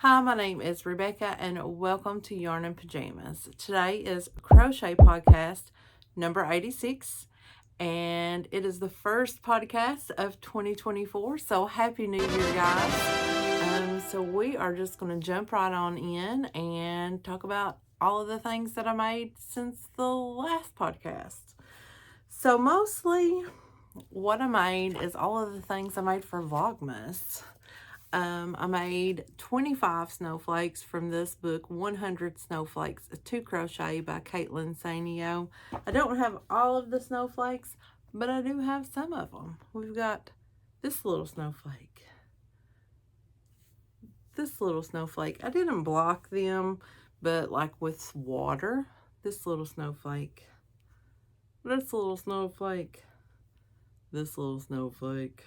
Hi, my name is Rebecca and welcome to Yarn and Pajamas. Today is Crochet Podcast number 86 and it is the first podcast of 2024. So happy New Year, guys. So we are just going to jump right on in and talk about all of the things that I made since the last podcast. So mostly what I made is all of the things I made for Vlogmas. I made 25 snowflakes from this book, 100 Snowflakes to Crochet by Caitlin Sanio. I don't have all of the snowflakes, but I do have some of them. We've got this little snowflake. This little snowflake. I didn't block them, but like with water. This little snowflake. This little snowflake. This little snowflake.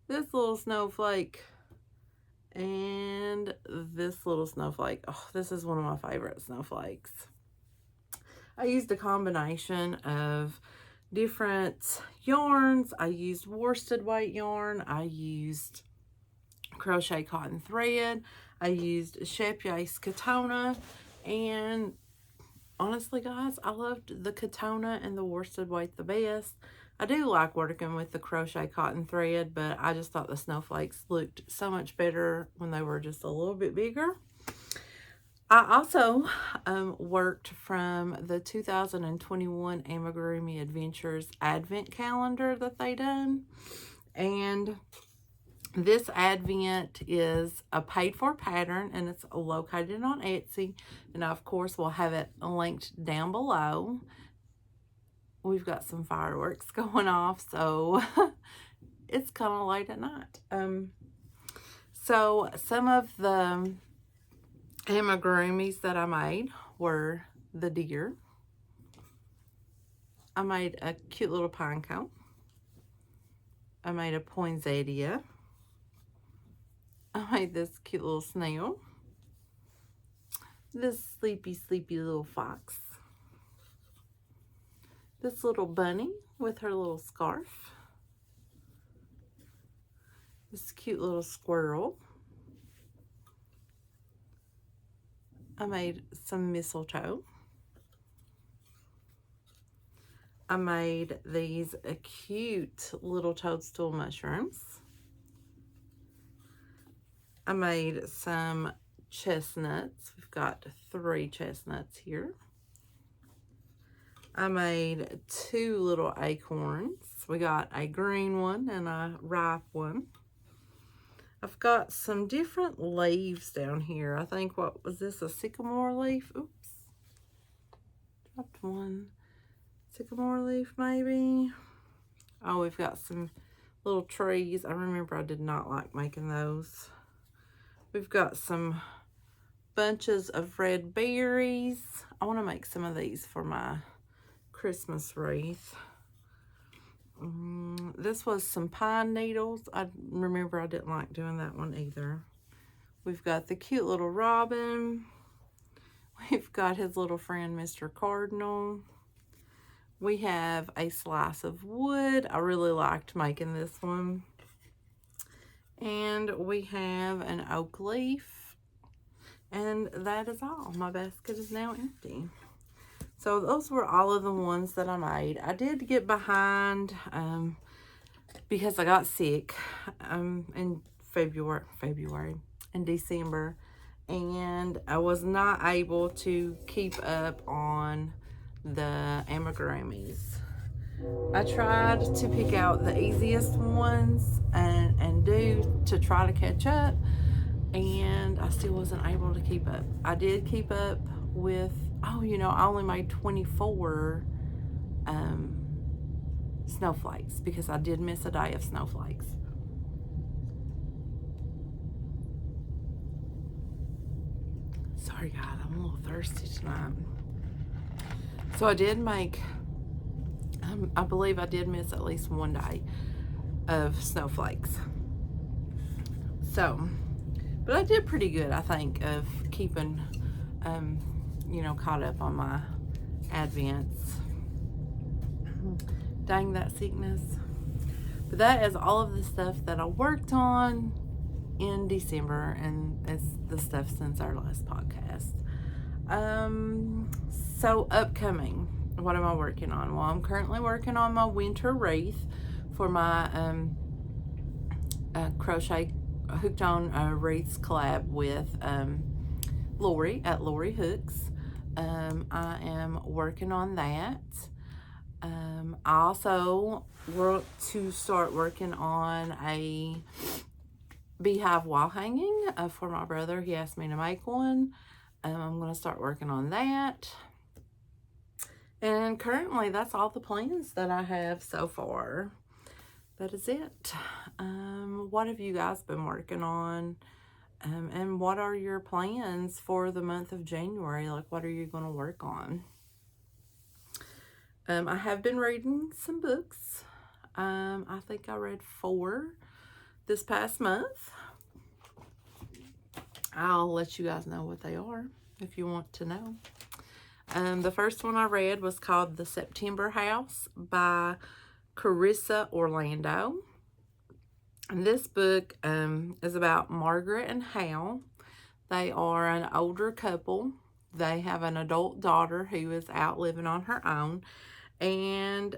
This little snowflake. And this little snowflake. Oh, this is one of my favorite snowflakes. I used a combination of different yarns. I used worsted weight yarn. I used crochet cotton thread. I used Shepyace Katona. And honestly, guys, I loved the Katona and the worsted weight the best. I do like working with the crochet cotton thread, but I just thought the snowflakes looked so much better when they were just a little bit bigger. I also worked from the 2021 Amigurumi Adventures Advent calendar that they done. And this Advent is a paid for pattern and it's located on Etsy. And I, of course, will have it linked down below. We've got some fireworks going off, so it's kind of late at night. So some of the amigurumis that I made were the deer. I made a cute little pine cone. I made a poinsettia. I made this cute little snail. This sleepy little fox. This little bunny with her little scarf. This cute little squirrel. I made some mistletoe. I made these cute little toadstool mushrooms. I made some chestnuts. We've got 3 chestnuts here. I made 2 little acorns. We got a green one and a ripe one. I've got some different leaves down here. I think, what was this, a sycamore leaf? Oops. Dropped one. Sycamore leaf, maybe. Oh, we've got some little trees. I remember I did not like making those. We've got some bunches of red berries. I want to make some of these for my Christmas wreath. This was some pine needles. I remember I didn't like doing that one either. We've got the cute little robin. We've got his little friend, Mr. Cardinal. We have a slice of wood. I really liked making this one. And we have an oak leaf. And that is all. My basket is now empty. So those were all of the ones that I made. I did get behind because I got sick in December, and I was not able to keep up on the amigurumis. I tried to pick out the easiest ones and do to try to catch up, and I still wasn't able to keep up. I did keep up with, oh, you know, I only made 24 snowflakes because I did miss a day of snowflakes. Sorry, guys, I'm a little thirsty tonight. So I did make, I believe I did miss at least one day of snowflakes. So, but I did pretty good, I think, of keeping, you know, caught up on my advents. Dang that sickness. But that is all of the stuff that I worked on in December, and it's the stuff since our last podcast. So upcoming, what am I working on? Well, I'm currently working on my winter wreath for my crochet hooked on wreaths collab with Lori at Lori Hooks. I am working on that. I also want to start working on a beehive wall hanging for my brother. He asked me to make one. I'm going to start working on that. And currently, that's all the plans that I have so far. That is it. What have you guys been working on? And what are your plans for the month of January? Like, what are you going to work on? I have been reading some books. I think I read 4 this past month. I'll let you guys know what they are if you want to know. The first one I read was called The September House by Carissa Orlando. And this book is about Margaret and Hal. They are an older couple. They have an adult daughter who is out living on her own. And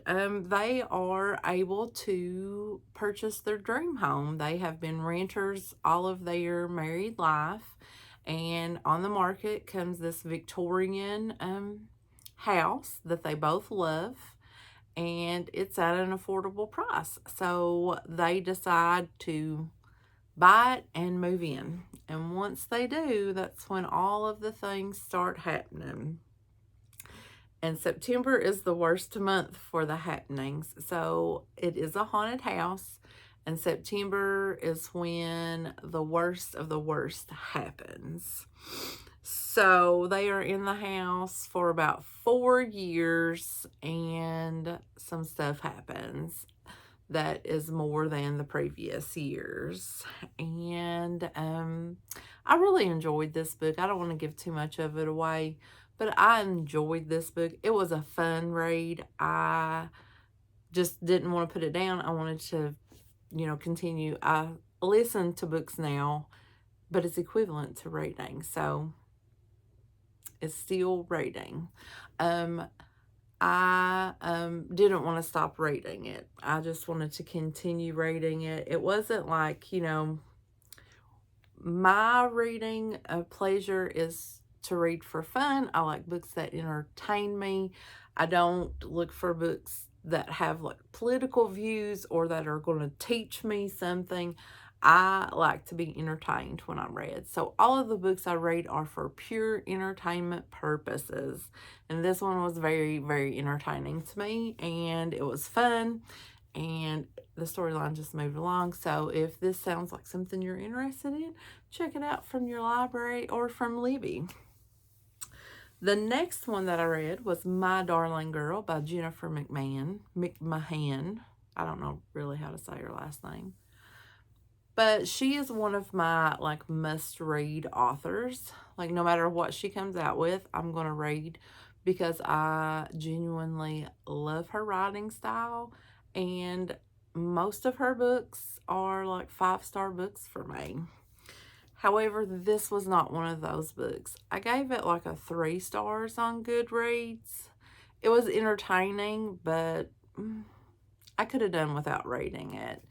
they are able to purchase their dream home. They have been renters all of their married life. And on the market comes this Victorian house that they both love. And it's at an affordable price. So they decide to buy it and move in. And once they do, that's when all of the things start happening. And September is the worst month for the happenings. So it is a haunted house. And September is when the worst of the worst happens. So they are in the house for about 4 years. And some stuff happens that is more than the previous years. And I really enjoyed this book. I don't want to give too much of it away, but I enjoyed this book. It was a fun read. I just didn't want to put it down. I wanted to, continue. I listen to books now, but it's equivalent to reading. So it's still reading. I didn't want to stop reading it. I just wanted to continue reading it. It wasn't like, my reading pleasure is to read for fun. I like books that entertain me. I don't look for books that have like political views or that are going to teach me something. I like to be entertained when I read. So all of the books I read are for pure entertainment purposes. And this one was very, very entertaining to me. And it was fun. And the storyline just moved along. So if this sounds like something you're interested in, check it out from your library or from Libby. The next one that I read was My Darling Girl by Jennifer McMahon. I don't know really how to say her last name. But she is one of my must-read authors. Like no matter what she comes out with, I'm going to read because I genuinely love her writing style. And most of her books are like 5-star books for me. However, this was not one of those books. I gave it like a 3 stars on Goodreads. It was entertaining, but I could have done without reading it.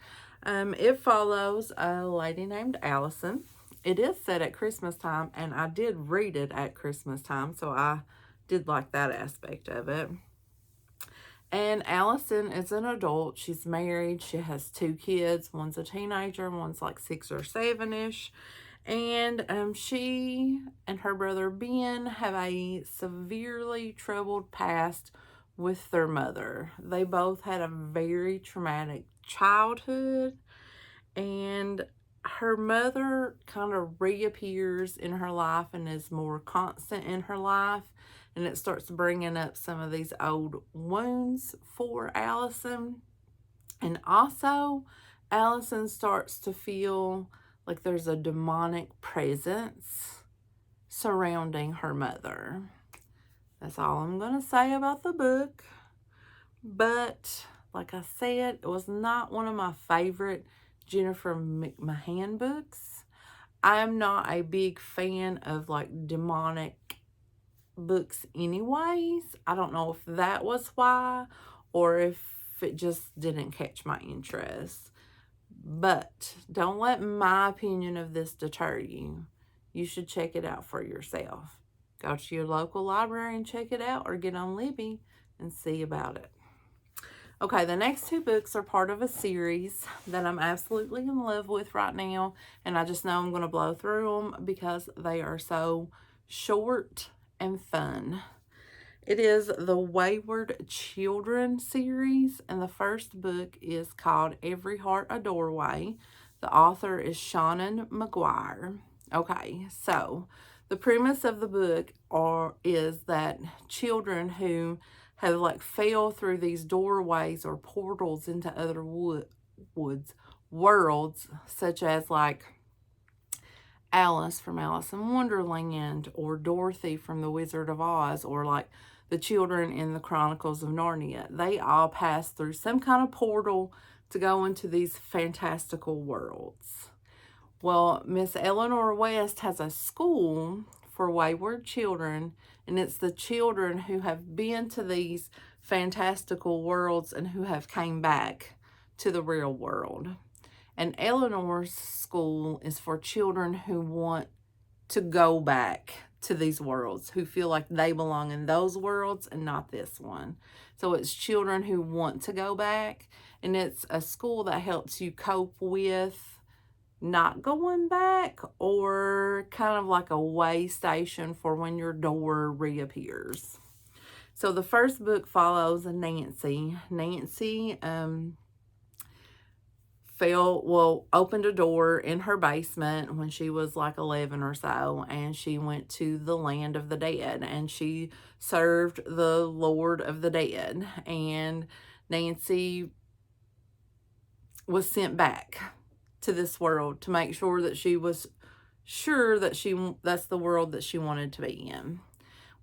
It follows a lady named Allison. It is set at Christmas time, and I did read it at Christmas time, so I did like that aspect of it. And Allison is an adult. She's married. She has 2 kids. One's a teenager, one's like 6 or 7-ish. And she and her brother Ben have a severely troubled past with their mother. They both had a very traumatic childhood, and her mother kind of reappears in her life and is more constant in her life, and it starts bringing up some of these old wounds for Allison. And also, Allison starts to feel like there's a demonic presence surrounding her mother. That's all I'm going to say about the book. But, like I said, it was not one of my favorite Jennifer McMahon books. I am not a big fan of like demonic books anyways. I don't know if that was why or if it just didn't catch my interest. But don't let my opinion of this deter you. You should check it out for yourself. Go to your local library and check it out, or get on Libby and see about it. Okay, the next two books are part of a series that I'm absolutely in love with right now, and I just know I'm going to blow through them because they are so short and fun. It is the Wayward Children series, and the first book is called Every Heart a Doorway. The author is Shannon McGuire. Okay, so the premise of the book is that children who have like fell through these doorways or portals into other worlds, such as like Alice from Alice in Wonderland, or Dorothy from The Wizard of Oz, or like the children in the Chronicles of Narnia. They all pass through some kind of portal to go into these fantastical worlds. Well, Miss Eleanor West has a school for wayward children, and it's the children who have been to these fantastical worlds and who have came back to the real world. And Eleanor's school is for children who want to go back to these worlds, who feel like they belong in those worlds and not this one. So it's children who want to go back, and it's a school that helps you cope with not going back, or kind of like a way station for when your door reappears. So the first book follows Nancy. Nancy opened a door in her basement when she was like 11 or so, and she went to the land of the dead, and she served the Lord of the Dead. And Nancy was sent back to this world to make sure that she was sure that that's the world that she wanted to be in.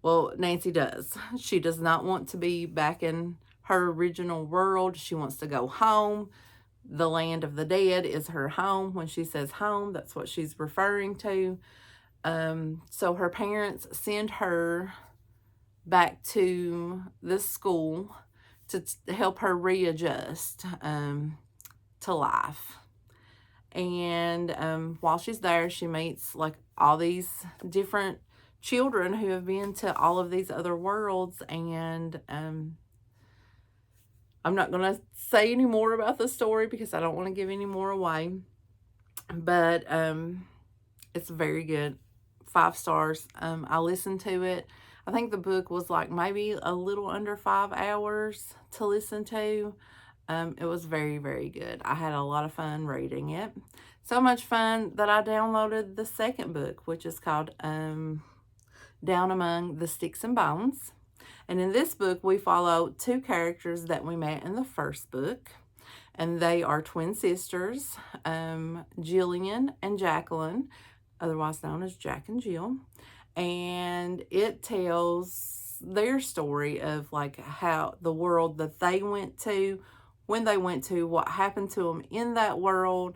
Well, Nancy does. She does not want to be back in her original world. She wants to go home. The land of the dead is her home. When she says home, that's what she's referring to. So her parents send her back to this school to help her readjust to life. And while she's there, she meets like all these different children who have been to all of these other worlds. And I'm not going to say any more about the story because I don't want to give any more away. But it's very good. 5 stars. I listened to it. I think the book was like maybe a little under 5 hours to listen to. It was very, very good. I had a lot of fun reading it. So much fun that I downloaded the second book, which is called Down Among the Sticks and Bones. And in this book, we follow 2 characters that we met in the first book. And they are twin sisters, Jillian and Jacqueline, otherwise known as Jack and Jill. And it tells their story of like how the world that they went to, when they went to, what happened to them in that world.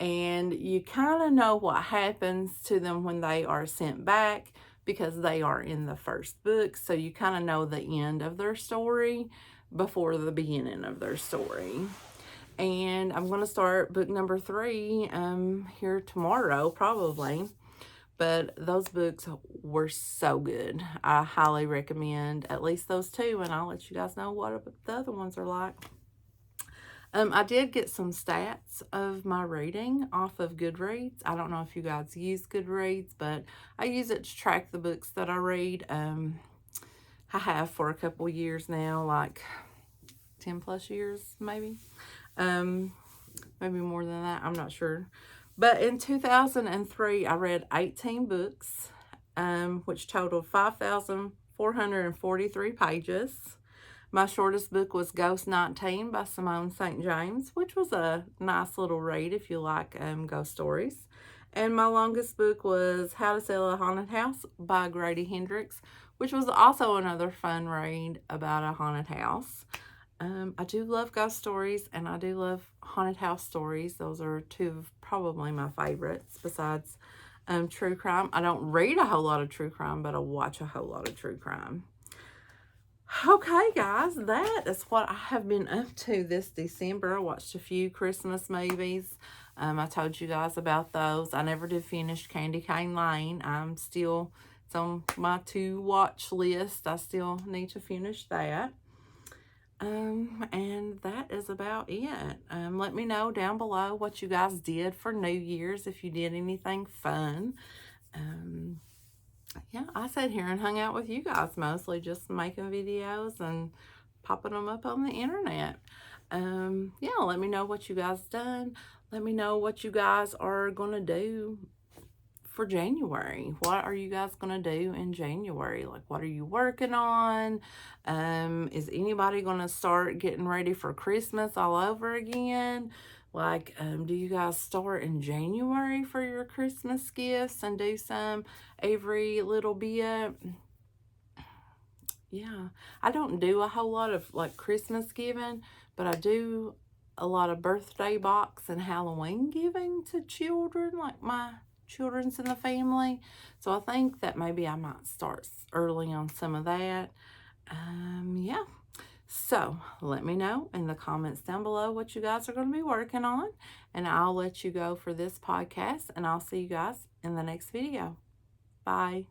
And you kind of know what happens to them when they are sent back, because they are in the first book. So you kind of know the end of their story before the beginning of their story. And I'm going to start book number 3 here tomorrow, probably. But those books were so good. I highly recommend at least those 2, and I'll let you guys know what the other ones are like. I did get some stats of my reading off of Goodreads. I don't know if you guys use Goodreads, but I use it to track the books that I read. I have for a couple years now, like 10 plus years, maybe. Maybe more than that, I'm not sure. But in 2003, I read 18 books, which totaled 5,443 pages. My shortest book was Ghost 19 by Simone St. James, which was a nice little read if you like ghost stories. And my longest book was How to Sell a Haunted House by Grady Hendrix, which was also another fun read about a haunted house. I do love ghost stories, and I do love haunted house stories. Those are 2 of probably my favorites, besides true crime. I don't read a whole lot of true crime, but I watch a whole lot of true crime. Okay, guys, that is what I have been up to this December. I watched a few Christmas movies. I told you guys about those. I never did finish Candy Cane Lane. It's on my to-watch list. I still need to finish that. And that is about it. Let me know down below what you guys did for New Year's, if you did anything fun. Yeah, I sat here and hung out with you guys mostly, just making videos and popping them up on the internet. Yeah, let me know what you guys done. Let me know what you guys are going to do for January. What are you guys going to do in January? Like, what are you working on? Is anybody going to start getting ready for Christmas all over again? Like, do you guys start in January for your Christmas gifts and do some every little bit? Yeah, I don't do a whole lot of like Christmas giving, but I do a lot of birthday box and Halloween giving to children, like my children's in the family. So I think that maybe I might start early on some of that. Yeah. So let me know in the comments down below what you guys are going to be working on, and I'll let you go for this podcast, and I'll see you guys in the next video. Bye.